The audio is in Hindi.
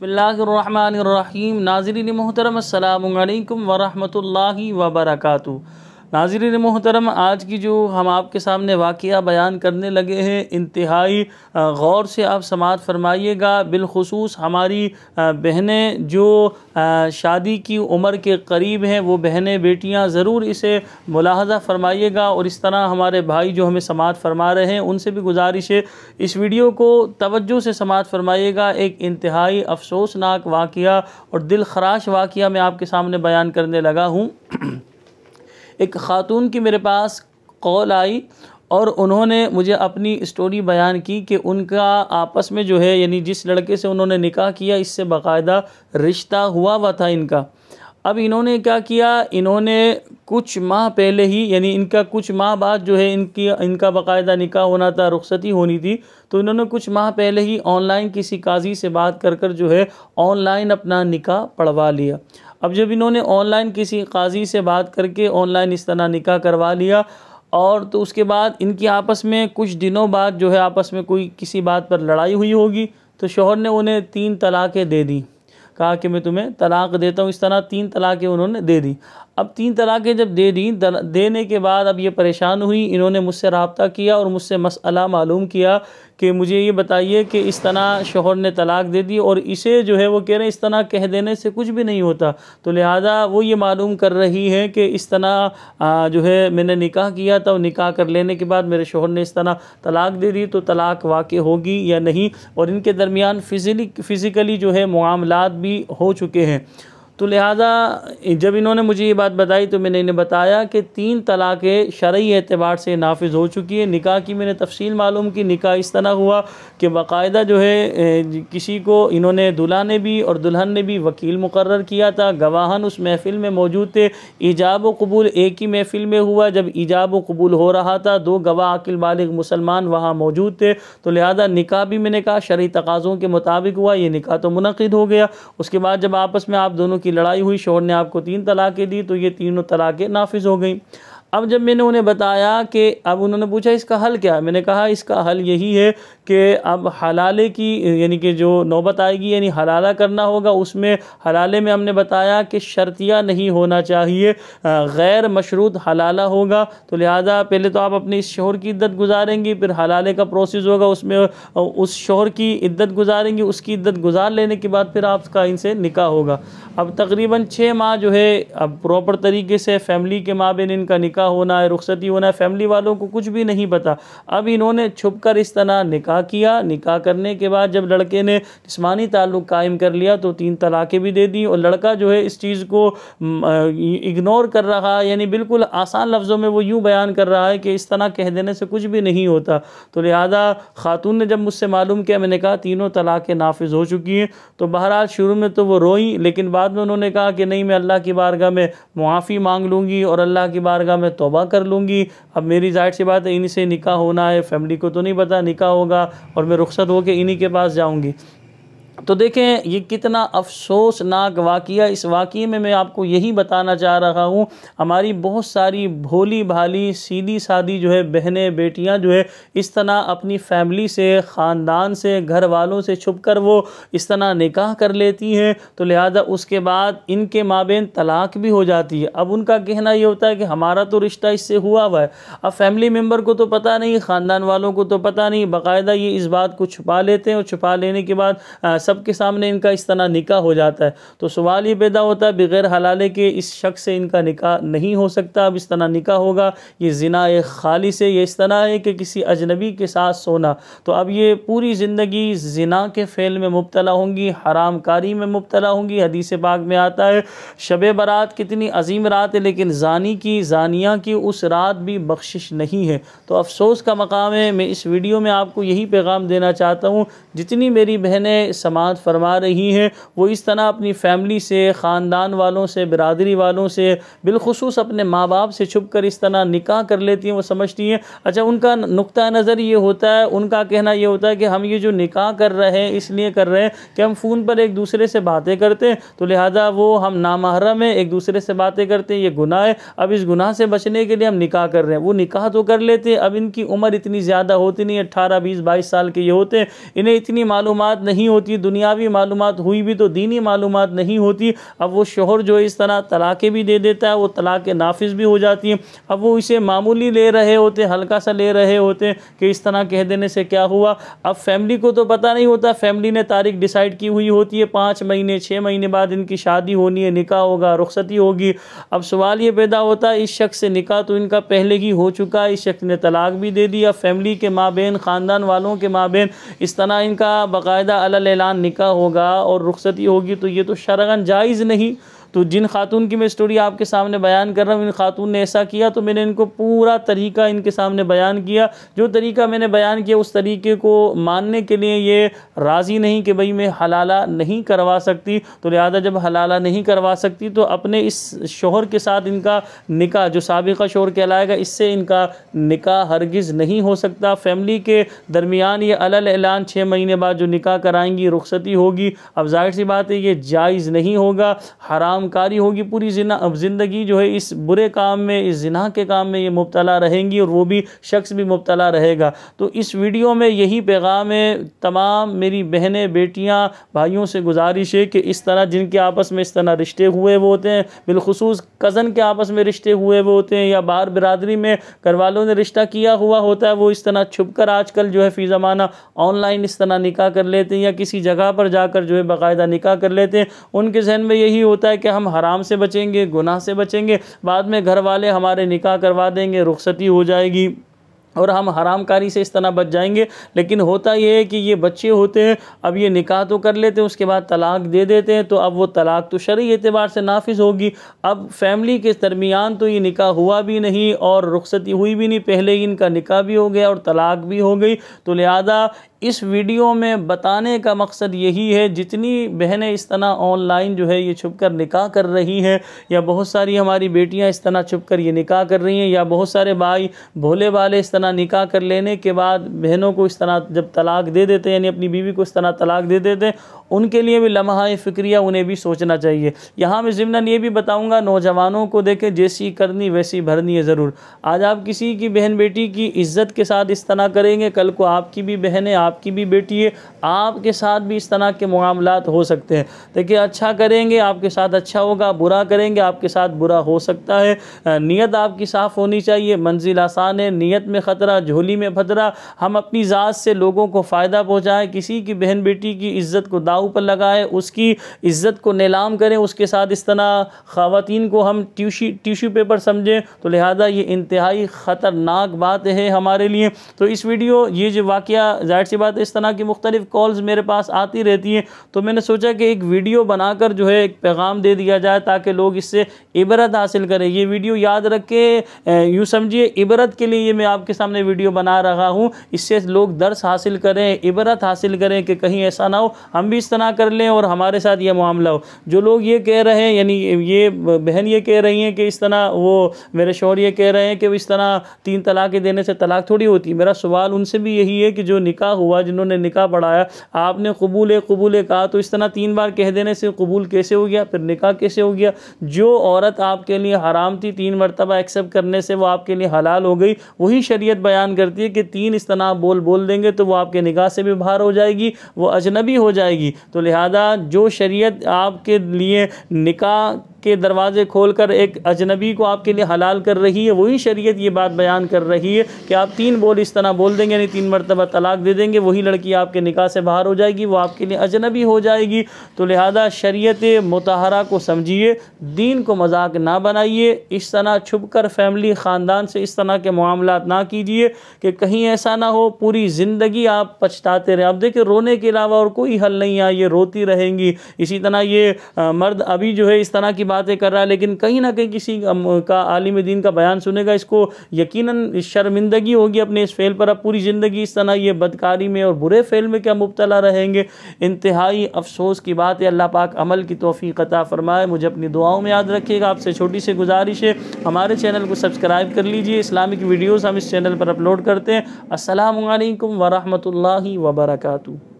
बिस्मिल्लाहिर्रहमानिर्रहीम। नाज़रीन मोहतरम, अस्सलामु अलैकुम वरहमतुल्लाहि वबरकातुहू। नाज़रीन मोहतरम, आज की जो हम आपके सामने वाक़या बयान करने लगे हैं, इंतहाई गौर से आप समाअत फरमाइएगा। बिलखुसूस हमारी बहनें जो शादी की उम्र के करीब हैं, वो बहनें बेटियां ज़रूर इसे मुलाहज़ा फरमाइएगा। और इस तरह हमारे भाई जो हमें समाअत फरमा रहे हैं, उनसे भी गुजारिश है इस वीडियो को तवज्जो से समाअत फरमाइएगा। एक इंतहाई अफसोसनाक वाक़या और दिल खराश वाक़या मैं आपके सामने बयान करने लगा हूँ। एक ख़ातून की मेरे पास कॉल आई और उन्होंने मुझे अपनी स्टोरी बयान की कि उनका आपस में जो है, यानी जिस लड़के से उन्होंने निकाह किया, इससे बाकायदा रिश्ता हुआ था इनका। अब इन्होंने क्या किया, इन्होंने कुछ माह पहले ही, यानी इनका कुछ माह बाद जो है इनका बाकायदा निकाह होना था, रुखसती होनी थी, तो इन्होंने कुछ माह पहले ही ऑनलाइन किसी काजी से बात कर जो है ऑनलाइन अपना निकाह पढ़वा लिया। अब जब इन्होंने ऑनलाइन किसी काजी से बात करके ऑनलाइन इस तरह निकाह करवा लिया, और तो उसके बाद इनकी आपस में कुछ दिनों बाद जो है आपस में कोई किसी बात पर लड़ाई हुई होगी, तो शौहर ने उन्हें 3 तलाक़ें दे दी। कहा कि मैं तुम्हें तलाक़ देता हूँ, इस तरह 3 तलाक़ें उन्होंने दे दी। अब 3 तलाक़ें जब दे दी, देने के बाद अब ये परेशान हुई, इन्होंने मुझसे रब्ता किया और मुझसे मसला मालूम किया कि मुझे ये बताइए कि इस तरह शौहर ने तलाक़ दे दी और इसे जो है वो कह रहे हैं इस तरह कह देने से कुछ भी नहीं होता। तो लिहाजा वो ये मालूम कर रही है कि इस तरह जो है मैंने निकाह किया था और निकाह कर लेने के बाद मेरे शौहर ने इस तरह तलाक़ दे दी, तो तलाक़ वाक़ई होगी या नहीं, और इनके दरमियान फ़िज़िकली जो है मुआमलात भी हो चुके हैं। तो लिहाजा जब इन्होंने मुझे ये बात बताई तो मैंने इन्हें बताया कि 3 तलाक़ें शरई एतबार से नाफिज हो चुकी है। निकाह की मैंने तफसील मालूम की। निकाह इस तरह हुआ कि बाकायदा जो है किसी को इन्होंने, दूल्हा ने भी और दुल्हन ने भी वकील मुकर्रर किया था, गवाहन उस महफ़िल में मौजूद थे। ईजाब व कबूल एक ही महफ़िल में हुआ। जब ईजाब व कबूल हो रहा था, 2 गवाह अक़िल बालिग मुसलमान वहाँ मौजूद थे, तो लिहाजा निकाह भी मैंने कहा शरई तकाज़ों के मुताबिक हुआ। ये निकाह तो मुनक़िद हो गया। उसके बाद जब आपस में आप दोनों की लड़ाई हुई, शौहर ने आपको 3 तलाक़ें दी, तो ये तीनों तलाक़ें नाफिज हो गई। अब जब मैंने उन्हें बताया कि, अब उन्होंने पूछा इसका हल क्या है, मैंने कहा इसका हल यही है कि अब हलाले की, यानी कि जो नौबत आएगी, यानी हलाला करना होगा। उसमें हलाले में हमने बताया कि शर्तिया नहीं होना चाहिए, गैर मशरूत हलाला होगा। तो लिहाजा पहले तो आप अपनी इस शौहर की इद्दत गुजारेंगी, फिर हलाले का प्रोसेस होगा, उसमें उस शौहर की इद्दत गुजारेंगी, उसकी इद्दत गुजार लेने के बाद फिर आपका इनसे निकाह होगा। अब तकरीबन 6 माह जो है अब प्रॉपर तरीके से फैमिली के माबेन इनका निकाह होना है, रुखसती होना है, फैमिली वालों को कुछ भी नहीं पता। अब इन्होंने छुप कर इस तरह निकाह किया। निकाह करने के बाद जब लड़के ने जिस्मानी ताल्लुक़ कायम कर लिया, तो 3 तलाक़ें भी दे दी। और लड़का जो है इस चीज़ को इग्नोर कर रहा है, यानी बिल्कुल आसान लफ्ज़ों में वो यूँ बयान कर रहा है कि इस तरह कह देने से कुछ भी नहीं होता। तो लिहाजा ख़ातून ने जब मुझसे मालूम किया, मैंने कहा तीनों तलाक़ें नाफिज हो चुकी हैं। तो बहरहाल शुरू में तो वो रोई, लेकिन बाद में उन्होंने कहा कि नहीं, मैं अल्लाह की बारगाह में मुआफ़ी मांग लूँगी और अल्लाह की बारगाह में तौबा कर लूँगी। अब मेरी ज़ाहिर सी बात है, इनसे निकाह होना है, फैमिली को तो नहीं पता निकाह होगा, और मैं रुखसत होकर इन्हीं के पास जाऊँगी। तो देखें ये कितना अफसोसनाक वाक़या। इस वाक़ये में मैं आपको यही बताना चाह रहा हूँ, हमारी बहुत सारी भोली भाली सीधी सादी जो है बहनें बेटियाँ जो है इस तरह अपनी फैमिली से, ख़ानदान से, घर वालों से छुप कर वो इस तरह निकाह कर लेती हैं। तो लिहाजा उसके बाद इनके माबेन तलाक़ भी हो जाती है। अब उनका कहना ये होता है कि हमारा तो रिश्ता इससे हुआ है। अब फैमिली मेम्बर को तो पता नहीं, ख़ानदान वालों को तो पता नहीं, बाकायदा ये इस बात को छुपा लेते हैं, और छुपा लेने के बाद सबके सामने इनका इस तरह निकाह हो जाता है। तो सवाल ये पैदा होता है, बग़ैर हलाले के इस शख्स से इनका निकाह नहीं हो सकता। अब इस तरह निकाह होगा, ये ज़िना एक खालिस है, ये इस तरह है कि किसी अजनबी के साथ सोना। तो अब ये पूरी ज़िंदगी ज़िना के फ़ेल में मुब्तला होंगी, हराम कारी में मुब्तला होंगी। हदीस पाक में आता है, शब बारात कितनी अजीम रात है, लेकिन ज़ानी की, ज़ानिया की उस रात भी बख्शिश नहीं है। तो अफसोस का मकाम है। मैं इस वीडियो में आपको यही पैगाम देना चाहता हूँ, जितनी मेरी बहनें समाअत फरमा रही हैं, वो इस तरह अपनी फैमिली से, ख़ानदान वालों से, बिरादरी वालों से, बिलखुसूस अपने माँ बाप से छुप कर इस तरह निकाह कर लेती हैं। वो समझती हैं, अच्छा उनका नुक्ता नज़र ये होता है, उनका कहना ये होता है कि हम ये जो निकाह कर रहे हैं इसलिए कर रहे हैं कि हम फ़ोन पर एक दूसरे से बातें करते हैं, तो लिहाजा वो हम नामहरम हैं, एक दूसरे से बातें करते हैं, ये गुनाह है। अब इस गुनाह से बचने के लिए हम निकाह कर रहे हैं। वो निकाह तो कर लेते हैं, अब इनकी उम्र इतनी ज़्यादा होती नहीं, 18, 20, 22 साल के ये होते हैं, इन्हें इतनी मालूमात नहीं होती दुनियावी मालूमात हुई भी तो दीनी मालूमात नहीं होती। अब वो शोहर जो है इस तरह तलाक़ें भी दे देता है, वो तलाक़ें नाफिज भी हो जाती हैं। अब वो इसे मामूली ले रहे होते, हल्का सा ले रहे होते कि इस तरह कह देने से क्या हुआ। अब फैमिली को तो पता नहीं होता, फैमिली ने तारीख डिसाइड की हुई होती है 5 महीने 6 महीने बाद इनकी शादी होनी है, निकाह होगा, रुखसती होगी। अब सवाल ये पैदा होता है इस शख्स से निकाह तो इनका पहले ही हो चुका है, इस शख्स ने तलाक भी दे दी। अब फैमिली के माबेन, ख़ानदान वालों के माबेन इस तरह इनका बाकायदा अलल ऐलान निकाह होगा और रुखसती होगी, तो ये तो शरअन जायज़ नहीं। तो जिन खातून की मैं स्टोरी आपके सामने बयान कर रहा हूँ, इन खातून ने ऐसा किया तो मैंने इनको पूरा तरीका इनके सामने बयान किया। जो तरीका मैंने बयान किया उस तरीके को मानने के लिए ये राज़ी नहीं कि भाई मैं हलाला नहीं करवा सकती, तो लिहाजा जब हलाला नहीं करवा सकती तो अपने इस शोहर के साथ इनका निकाह जो साबिक़ा शोहर कहलाएगा इससे इनका निकाह हरगिज़ नहीं हो सकता। फैमिली के दरमियान ये अलल ऐलान 6 महीने बाद जो निकाह कराएंगी, रुखसती होगी। अब जाहिर सी बात है ये जायज़ नहीं होगा, हराम कारी होगी। पूरी ज़िंदगी जो है इस बुरे काम में, इस जिना के काम में ये मुब्तला रहेंगी और वो भी शख्स भी मुब्तला रहेगा। तो इस वीडियो में यही पैगाम है, तमाम मेरी बहनें, बेटियां, भाइयों से गुजारिश है कि इस तरह जिनके आपस में इस तरह रिश्ते हुए वो होते हैं, बिलखुसूस कज़न के आपस में रिश्ते हुए वो होते हैं या बाहर बिरादरी में घर वालों ने रिश्ता किया हुआ होता है, वो इस तरह छुप कर आजकल जो है फ़ी ज़माना ऑनलाइन इस तरह निकाह कर लेते हैं या किसी जगह पर जाकर जो है बाकायदा निकाह कर लेते हैं। उनके जहन में यही होता है कि हम हराम से बचेंगे, गुनाह से बचेंगे, बाद में घर वाले हमारे निकाह करवा देंगे, रुखसती हो जाएगी और हम हरामकारी से इस तरह बच जाएंगे। लेकिन होता ये है कि ये बच्चे होते हैं, अब ये निकाह तो कर लेते हैं, उसके बाद तलाक दे देते हैं, तो अब वो तलाक तो शरई एतबार से नाफिज होगी। अब फैमिली के दरमियान तो ये निकाह हुआ भी नहीं और रुखसती हुई भी नहीं, पहले ही इनका निकाह भी हो गया और तलाक भी हो गई। तो लिहाजा इस वीडियो में बताने का मकसद यही है, जितनी बहनें इस तरह ऑनलाइन जो है ये छुप कर निकाह कर रही हैं या बहुत सारी हमारी बेटियां इस तरह छुप कर ये निकाह कर रही हैं या बहुत सारे भाई भोले वाले इस तरह निकाह कर लेने के बाद बहनों को इस तरह जब तलाक दे देते हैं, यानी अपनी बीवी को इस तरह तलाक दे देते हैं, उनके लिए भी लम्हा फ़िक्रिया उन्हें भी सोचना चाहिए। यहाँ मैं ज़िम्नन ये भी बताऊँगा नौजवानों को, देखें जैसी करनी वैसी भरनी है ज़रूर। आज आप किसी की बहन बेटी की इज़्ज़त के साथ इस तरह करेंगे, कल को आपकी भी बहन है, आपकी भी बेटी है, आपके साथ भी इस तरह के मामलात हो सकते हैं। देखिए अच्छा करेंगे आपके साथ अच्छा होगा, बुरा करेंगे आपके साथ बुरा हो सकता है। नीयत आपकी साफ़ होनी चाहिए। मंजिल आसान है, नीयत में ख़तरा, झोली में भद्रा। हम अपनी ज़ात से लोगों को फ़ायदा पहुँचाएँ, किसी की बहन बेटी की इज़्ज़त को दाव पर लगाएँ, उसकी इज़्ज़त को नीलाम करें, उसके साथ इस तरह ख़वातीन को हम टिश्यू पेपर समझें, तो लिहाजा ये इंतहाई ख़तरनाक बात है हमारे लिए। तो इस वीडियो ये जो वाक़या, ज़ाहिर सी बात इस तरह की मुख्तलिफ़ कॉल्स मेरे पास आती रहती हैं, तो मैंने सोचा कि एक वीडियो बनाकर जो है एक पैगाम दे दिया जाए ताकि लोग इससे इबरत हासिल करें। ये वीडियो याद रख के यूँ समझिए इबरत के लिए ये मैं आपके सामने वीडियो बना रहा हूँ, इससे लोग दर्स हासिल करें, इबरत हासिल करें कि कहीं ऐसा ना हो हम भी इस तरह कर लें और हमारे साथ ये मामला हो। जो लोग ये कह रहे हैं, यानी ये बहन ये कह रही हैं कि इस तरह वो मेरे शौहर ये कह रहे हैं कि इस तरह 3 तलाक़ें देने से तलाक थोड़ी होती। मेरा सवाल उनसे भी यही है कि जो निकाह हुआ, जिन्होंने निकाह पढ़ाया, आपने कबूल कहा, तो इस तरह 3 बार कह देने से कबूल कैसे हो गया, फिर निकाह कैसे हो गया? जो औरत आपके लिए हराम थी 3 मरतबा एक्सेप्ट करने से वो आपके लिए हलाल हो गई। वही शरीयत बयान करती है कि 3 इस तरह बोल देंगे तो वो आपके निकाह से भी बाहर हो जाएगी, वो अजनबी हो जाएगी। तो लिहाजा जो शरीयत आपके लिए निकाह के दरवाज़े खोलकर एक अजनबी को आपके लिए हलाल कर रही है, वही शरीयत ये बात बयान कर रही है कि आप 3 बोल इस तरह बोल देंगे, यानी 3 मरतबा तलाक दे देंगे, वही लड़की आपके निकाह से बाहर हो जाएगी, वो आपके लिए अजनबी हो जाएगी। तो लिहाजा शरीयत मुतहरा को समझिए, दीन को मजाक ना बनाइए, इस तरह छुप कर फैमिली ख़ानदान से इस तरह के मामलात ना कीजिए कि कहीं ऐसा ना हो पूरी ज़िंदगी आप पछताते रहें। अब देखिए रोने के अलावा और कोई हल नहीं है, ये रोती रहेंगी। इसी तरह ये मर्द अभी जो है इस तरह की बातें कर रहा है, लेकिन कहीं ना कहीं किसी का आलिम दीन का बयान सुनेगा, इसको यकीनन शर्मिंदगी होगी अपने इस फेल पर। अब पूरी ज़िंदगी इस तरह ये बदकारी में और बुरे फेल में क्या मुब्तला रहेंगे। इंतहाई अफसोस की बात है। अल्लाह पाक अमल की तौफीक अता फरमाए। मुझे अपनी दुआओं में याद रखिएगा। आपसे छोटी सी गुजारिश है, हमारे चैनल को सब्सक्राइब कर लीजिए। इस्लामिक वीडियोज़ हम इस चैनल पर अपलोड करते हैं। अस्सलामु अलैकुम व रहमतुल्लाहि व बरकातुहू।